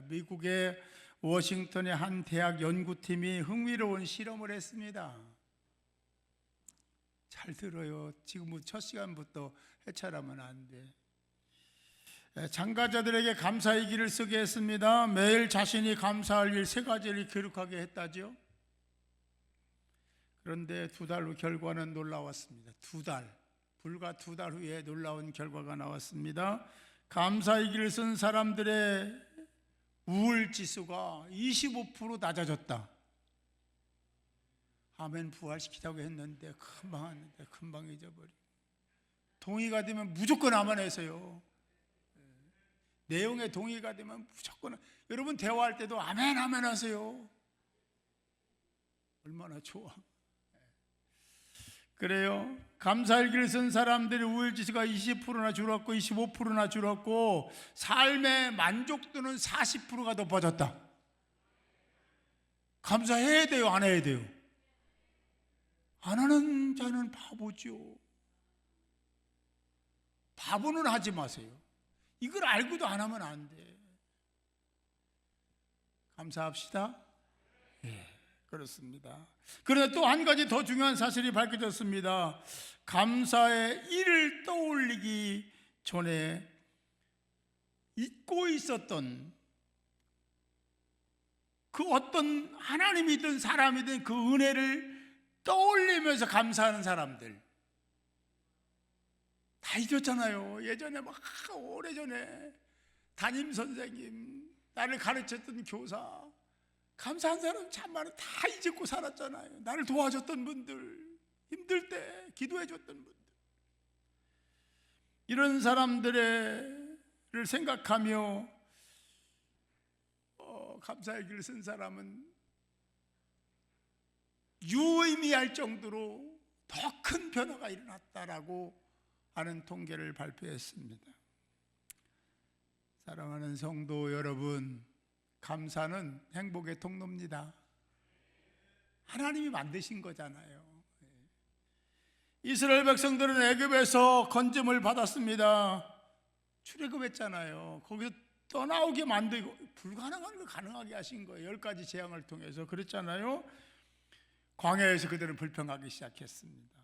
미국의 워싱턴의 한 대학 연구팀이 흥미로운 실험을 했습니다. 잘 들어요. 지금 첫 시간부터 해찰하면 안 돼. 참가자들에게 감사일기를 쓰게 했습니다. 매일 자신이 감사할 일 3가지를 기록하게 했다죠. 그런데 2달 후 결과는 놀라웠습니다. 불과 2달 후에 놀라운 결과가 나왔습니다. 감사일기를 쓴 사람들의 우울지수가 25% 낮아졌다. 아멘 부활시키자고 했는데 금방 잊어버리고, 동의가 되면 무조건 아멘해서요. 내용에 동의가 되면 무조건, 여러분 대화할 때도 아멘 하세요. 얼마나 좋아. 그래요. 감사일기를 쓴 사람들의 우울지수가 20%나 줄었고 25%나 줄었고 삶의 만족도는 40%가 높아졌다. 감사해야 돼요, 안 해야 돼요? 안 하는 자는 바보죠. 바보는 하지 마세요. 이걸 알고도 안 하면 안 돼. 감사합시다. 예, 그렇습니다. 그러나 또 한 가지 더 중요한 사실이 밝혀졌습니다. 감사의 일을 떠올리기 전에 잊고 있었던 그 어떤 하나님이든 사람이든 그 은혜를 떠올리면서 감사하는 사람들 다 잊었잖아요. 예전에 오래전에 담임선생님, 나를 가르쳤던 교사, 감사한 사람 참 많아. 다 잊고 살았잖아요. 나를 도와줬던 분들, 힘들 때 기도해줬던 분들, 이런 사람들을 생각하며 감사일기를 쓴 사람은 유의미할 정도로 더 큰 변화가 일어났다라고 하는 통계를 발표했습니다. 사랑하는 성도 여러분, 감사는 행복의 통로입니다. 하나님이 만드신 거잖아요. 이스라엘 백성들은 애굽에서 건짐을 받았습니다. 출애굽했잖아요. 거기서 떠나오게 만들고 불가능한 걸 가능하게 하신 거예요. 10가지 재앙을 통해서. 그랬잖아요. 광야에서 그들은 불평하기 시작했습니다.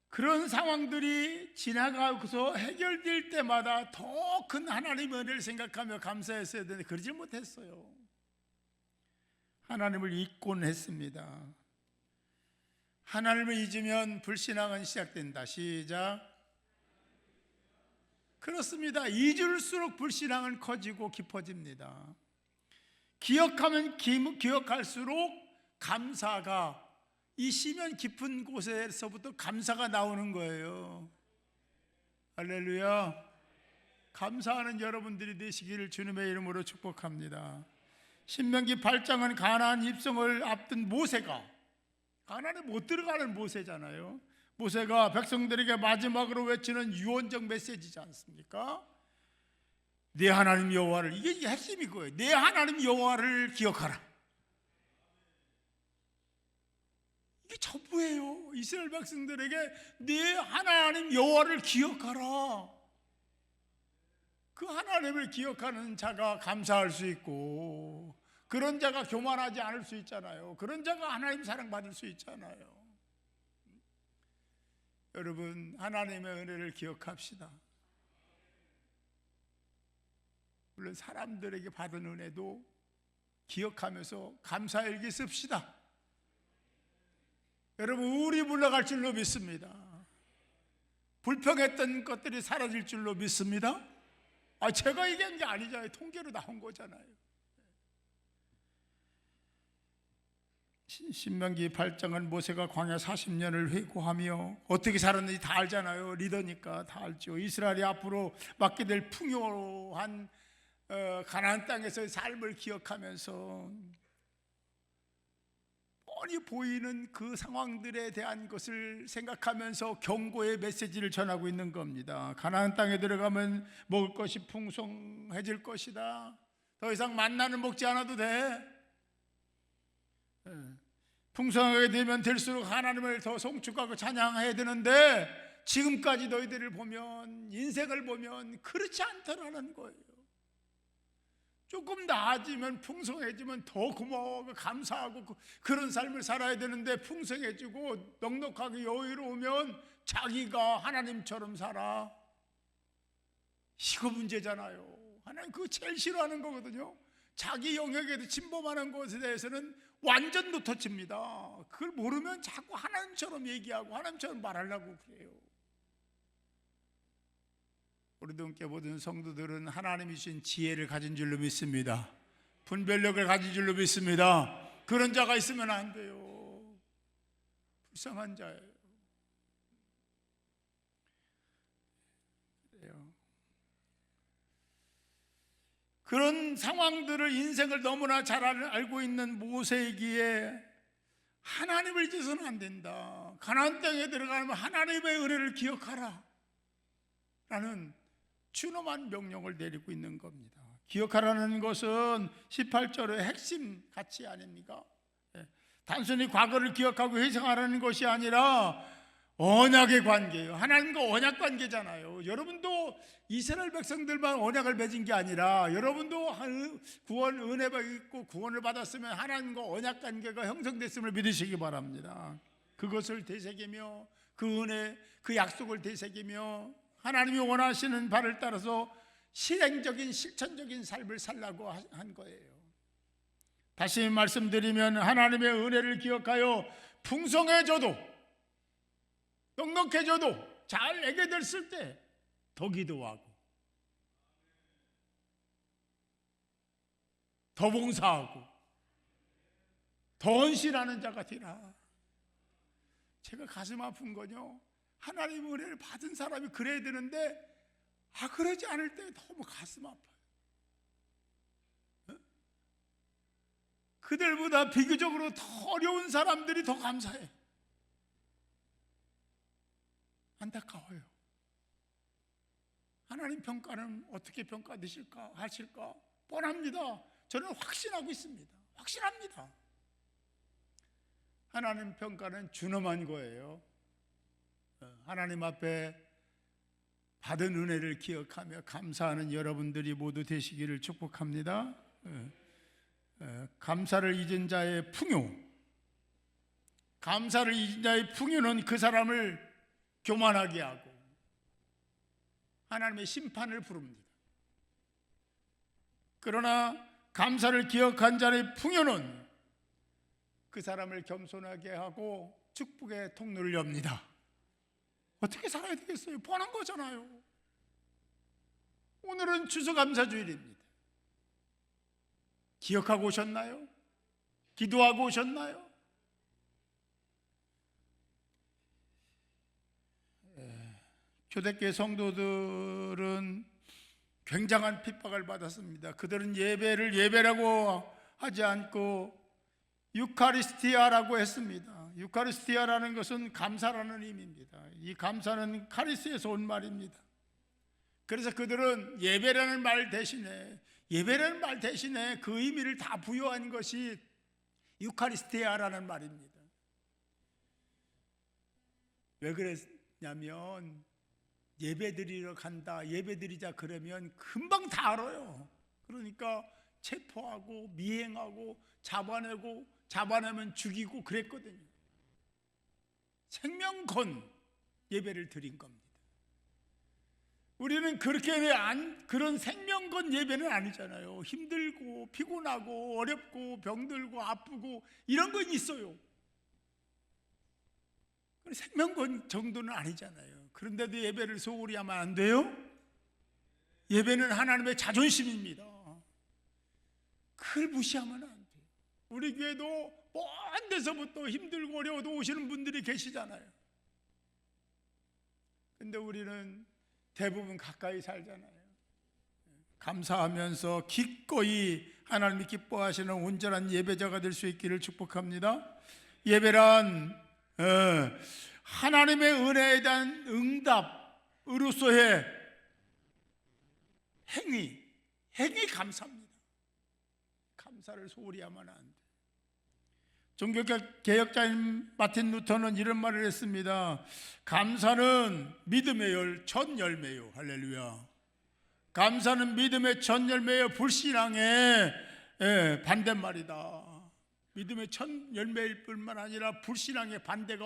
그런 상황들이 지나가고서 해결될 때마다 더 큰 하나님의 은혜를 생각하며 감사했어야 되는데 그러지 못했어요. 하나님을 잊곤 했습니다. 하나님을 잊으면 불신앙은 시작된다. 시작. 그렇습니다. 잊을수록 불신앙은 커지고 깊어집니다. 기억하면 기억할수록 감사가, 이 시면 깊은 곳에서부터 감사가 나오는 거예요. 할렐루야. 감사하는 여러분들이 되시기를 주님의 이름으로 축복합니다. 신명기 8장은 가나안 입성을 앞둔 모세가, 가나안에 못 들어가는 모세잖아요. 모세가 백성들에게 마지막으로 외치는 유언적 메시지지 않습니까? 내 하나님 여호와를, 이게 핵심이 그거예요. 내 하나님 여호와를 기억하라. 이게 전부예요. 이스라엘 백성들에게 내 하나님 여호와를 기억하라. 그 하나님을 기억하는 자가 감사할 수 있고, 그런 자가 교만하지 않을 수 있잖아요. 그런 자가 하나님 사랑받을 수 있잖아요. 여러분, 하나님의 은혜를 기억합시다. 물론 사람들에게 받은 은혜도 기억하면서 감사일기 씁시다. 여러분, 우울이 물러갈 줄로 믿습니다. 불평했던 것들이 사라질 줄로 믿습니다. 제가 얘기한 게 아니잖아요. 통계로 나온 거잖아요. 신명기 8장은 모세가 광야 40년을 회고하며 어떻게 살았는지 다 알잖아요. 리더니까 다 알죠. 이스라엘이 앞으로 맡게 될 풍요한 가나안 땅에서의 삶을 기억하면서 뻔히 보이는 그 상황들에 대한 것을 생각하면서 경고의 메시지를 전하고 있는 겁니다. 가나안 땅에 들어가면 먹을 것이 풍성해질 것이다. 더 이상 만나는 먹지 않아도 돼. 풍성하게 되면 될수록 하나님을 더 송축하고 찬양해야 되는데 지금까지 너희들을 보면, 인생을 보면 그렇지 않더라는 거예요. 조금 나아지면, 풍성해지면 더 고마워하고 감사하고 그런 삶을 살아야 되는데, 풍성해지고 넉넉하게 여유로우면 자기가 하나님처럼 살아. 이거 문제잖아요. 하나님 그거 제일 싫어하는 거거든요. 자기 영역에도 침범하는 것에 대해서는 완전 놓터칩니다. 그걸 모르면 자꾸 하나님처럼 얘기하고 하나님처럼 말하려고 그래요. 우리도 함께 모든 성도들은 하나님이 주신 지혜를 가진 줄로 믿습니다. 분별력을 가진 줄로 믿습니다. 그런 자가 있으면 안 돼요. 불쌍한 자예요. 그런 상황들을, 인생을 너무나 잘 알고 있는 모세이기에 하나님을 잊어서는 안 된다. 가나안 땅에 들어가면 하나님의 은혜를 기억하라 라는 준엄한 명령을 내리고 있는 겁니다. 기억하라는 것은 18절의 핵심 가치 아닙니까? 단순히 과거를 기억하고 회상하라는 것이 아니라 언약의 관계예요. 하나님과 언약 관계잖아요. 여러분도 이스라엘 백성들만 언약을 맺은 게 아니라 여러분도 구원 은혜가 있고 구원을 받았으면 하나님과 언약 관계가 형성됐음을 믿으시기 바랍니다. 그것을 되새기며 그 은혜, 그 약속을 되새기며 하나님이 원하시는 바를 따라서 실행적인 실천적인 삶을 살라고 한 거예요. 다시 말씀드리면 하나님의 은혜를 기억하여 풍성해져도, 넉넉해져도, 잘 내게 됐을 때 더 기도하고 더 봉사하고 더 헌신하는 자가 되라. 제가 가슴 아픈 거요, 하나님의 은혜를 받은 사람이 그래야 되는데 그러지 않을 때 너무 가슴 아파요. 그들보다 비교적으로 더 어려운 사람들이 더 감사해. 안타까워요. 하나님 평가는 어떻게 평가되실까 하실까 뻔합니다. 저는 확신하고 있습니다. 확신합니다. 하나님 평가는 준엄한 거예요. 하나님 앞에 받은 은혜를 기억하며 감사하는 여러분들이 모두 되시기를 축복합니다. 감사를 잊은 자의 풍요, 감사를 잊은 자의 풍요는 그 사람을 교만하게 하고 하나님의 심판을 부릅니다. 그러나 감사를 기억한 자의 풍요는 그 사람을 겸손하게 하고 축복의 통로를 엽니다. 어떻게 살아야 되겠어요? 뻔한 거잖아요. 오늘은 추수감사주일입니다. 기억하고 오셨나요? 기도하고 오셨나요? 초대교회 성도들은 굉장한 핍박을 받았습니다. 그들은 예배를 예배라고 하지 않고 유카리스티아라고 했습니다. 유카리스티아라는 것은 감사라는 의미입니다. 이 감사는 카리스에서 온 말입니다. 그래서 그들은 예배라는 말 대신에 그 의미를 다 부여한 것이 유카리스티아라는 말입니다. 왜 그랬냐면 예배드리러 간다, 예배드리자 그러면 금방 다 알아요. 그러니까 체포하고 미행하고 잡아내면 죽이고 그랬거든요. 생명 건 예배를 드린 겁니다. 우리는 그런 생명 건 예배는 아니잖아요. 힘들고 피곤하고 어렵고 병들고 아프고 이런 건 있어요. 생명 건 정도는 아니잖아요. 그런데도 예배를 소홀히 하면 안 돼요? 예배는 하나님의 자존심입니다. 그걸 무시하면 안 돼요. 우리 교회도 먼 데서부터 힘들고 어려워도 오시는 분들이 계시잖아요. 근데 우리는 대부분 가까이 살잖아요. 감사하면서 기꺼이 하나님이 기뻐하시는 온전한 예배자가 될 수 있기를 축복합니다. 예배란 하나님의 은혜에 대한 응답으로서의 행위 감사입니다. 감사를 소홀히 하면 안 돼. 종교개혁자인 마틴 루터는 이런 말을 했습니다. 감사는 믿음의 첫 열매요. 할렐루야. 감사는 믿음의 첫 열매요. 불신앙의 반대말이다. 믿음의 첫 열매일 뿐만 아니라 불신앙의 반대가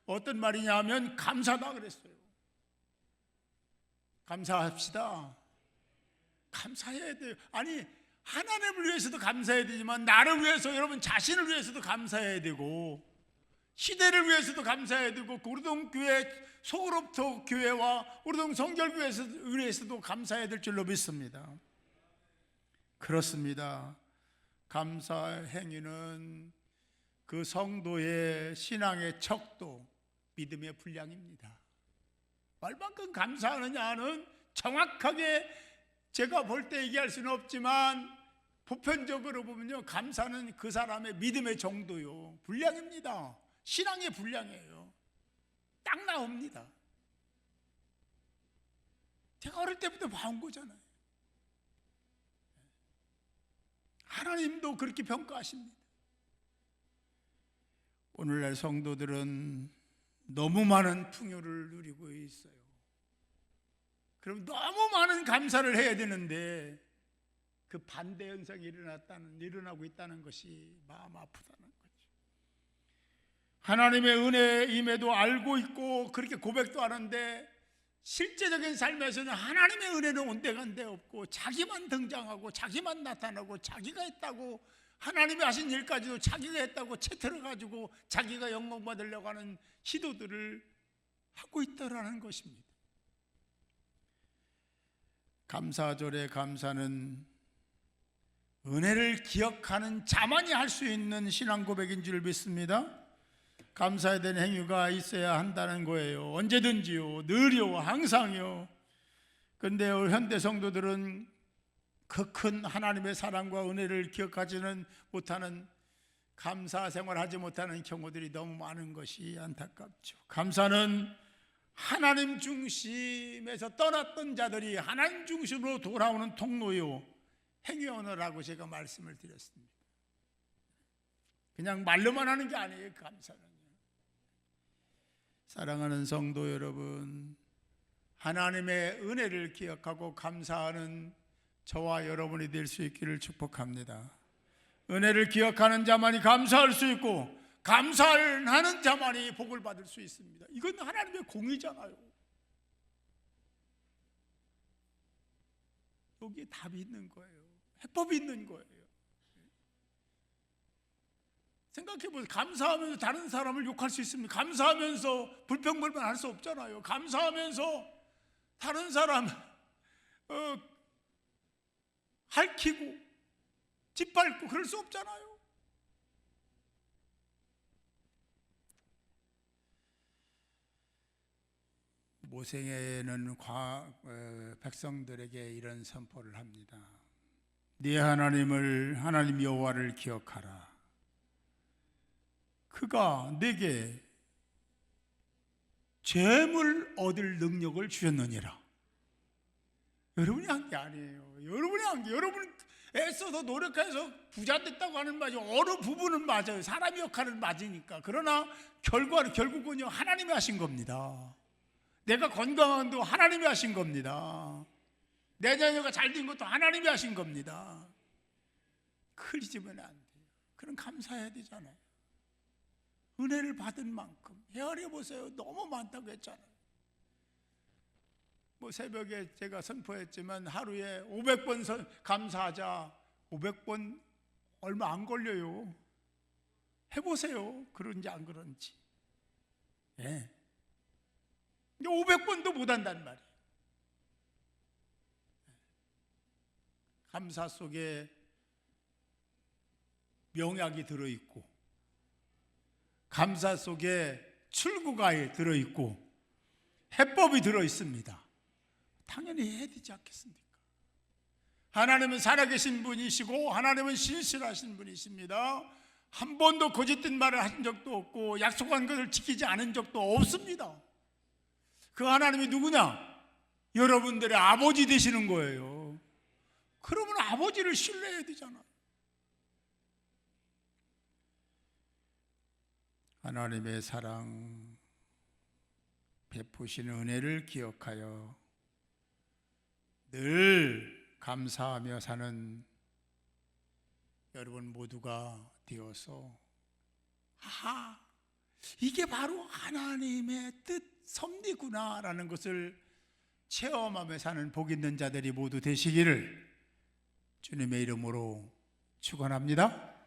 어떤 말이냐 하면 감사다 그랬어요. 감사합시다. 감사해야 돼요. 아니, 하나님을 위해서도 감사해야 되지만 나를 위해서, 여러분 자신을 위해서도 감사해야 되고, 시대를 위해서도 감사해야 되고, 우리동 교회, 소그룹터 교회와 우리동 성결교회에서 위해서도 감사해야 될 줄로 믿습니다. 그렇습니다. 감사 행위는 그 성도의 신앙의 척도, 믿음의 분량입니다. 얼만큼 감사하느냐는 정확하게 제가 볼 때 얘기할 수는 없지만 보편적으로 보면요, 감사는 그 사람의 믿음의 정도요, 분량입니다. 신앙의 분량이에요. 딱 나옵니다. 제가 어릴 때부터 봐온 거잖아요. 하나님도 그렇게 평가하십니다. 오늘날 성도들은 너무 많은 풍요를 누리고 있어요. 그럼 너무 많은 감사를 해야 되는데 그 반대 현상이 일어나고 있다는 것이 마음 아프다는 거죠. 하나님의 은혜임에도 알고 있고 그렇게 고백도 하는데 실제적인 삶에서는 하나님의 은혜는 온데간데 없고 자기만 등장하고 자기만 나타나고 자기가 했다고, 하나님이 하신 일까지도 자기가 했다고 채틀어가지고 자기가 영광 받으려고 하는 시도들을 하고 있다라는 것입니다. 감사절의 감사는 은혜를 기억하는 자만이 할 수 있는 신앙 고백인 줄 믿습니다. 감사해야 되는 행위가 있어야 한다는 거예요. 언제든지요, 늘요, 항상요. 그런데 현대 성도들은 그 큰 하나님의 사랑과 은혜를 기억하지는 못하는, 감사 생활하지 못하는 경우들이 너무 많은 것이 안타깝죠. 감사는 하나님 중심에서 떠났던 자들이 하나님 중심으로 돌아오는 통로요, 행위 언어라고 제가 말씀을 드렸습니다. 그냥 말로만 하는 게 아니에요. 감사는요. 사랑하는 성도 여러분, 하나님의 은혜를 기억하고 감사하는 저와 여러분이 될 수 있기를 축복합니다. 은혜를 기억하는 자만이 감사할 수 있고 감사하는 자만이 복을 받을 수 있습니다. 이건 하나님의 공의잖아요. 여기에 답이 있는 거예요. 해법이 있는 거예요. 생각해보세요. 감사하면서 다른 사람을 욕할 수 있습니까? 감사하면서 불평불만 할 수 없잖아요. 감사하면서 다른 사람 핥히고 짓밟고 그럴 수 없잖아요. 모세는 백성들에게 이런 선포를 합니다. 네 하나님 여호와를 기억하라. 그가 내게 재물 얻을 능력을 주셨느니라. 여러분이 한 게 아니에요. 여러분이 한 게, 여러분 애써서 노력해서 부자 됐다고 하는 말이죠. 어느 부분은 맞아요. 사람의 역할은 맞으니까. 그러나 결국은요, 하나님이 하신 겁니다. 내가 건강한 것도 하나님이 하신 겁니다. 내 자녀가 잘 된 것도 하나님이 하신 겁니다. 흐리지면 안 돼요. 그럼 감사해야 되잖아요. 은혜를 받은 만큼 헤아려 보세요. 너무 많다고 했잖아요. 새벽에 제가 선포했지만 하루에 500번 감사하자. 500번 얼마 안 걸려요. 해보세요. 그런지 안 그런지. 예. 500번도 못 한단 말이에요. 감사 속에 명약이 들어있고, 감사 속에 출구가 들어있고, 해법이 들어있습니다. 당연히 해야 되지 않겠습니까? 하나님은 살아계신 분이시고 하나님은 신실하신 분이십니다. 한 번도 거짓된 말을 한 적도 없고 약속한 것을 지키지 않은 적도 없습니다. 그 하나님이 누구냐? 여러분들의 아버지 되시는 거예요. 그러면 아버지를 신뢰해야 되잖아. 하나님의 사랑, 베푸시는 은혜를 기억하여 늘 감사하며 사는 여러분 모두가 되어서 이게 바로 하나님의 뜻 섭리구나라는 것을 체험하며 사는 복 있는 자들이 모두 되시기를 주님의 이름으로 축원합니다.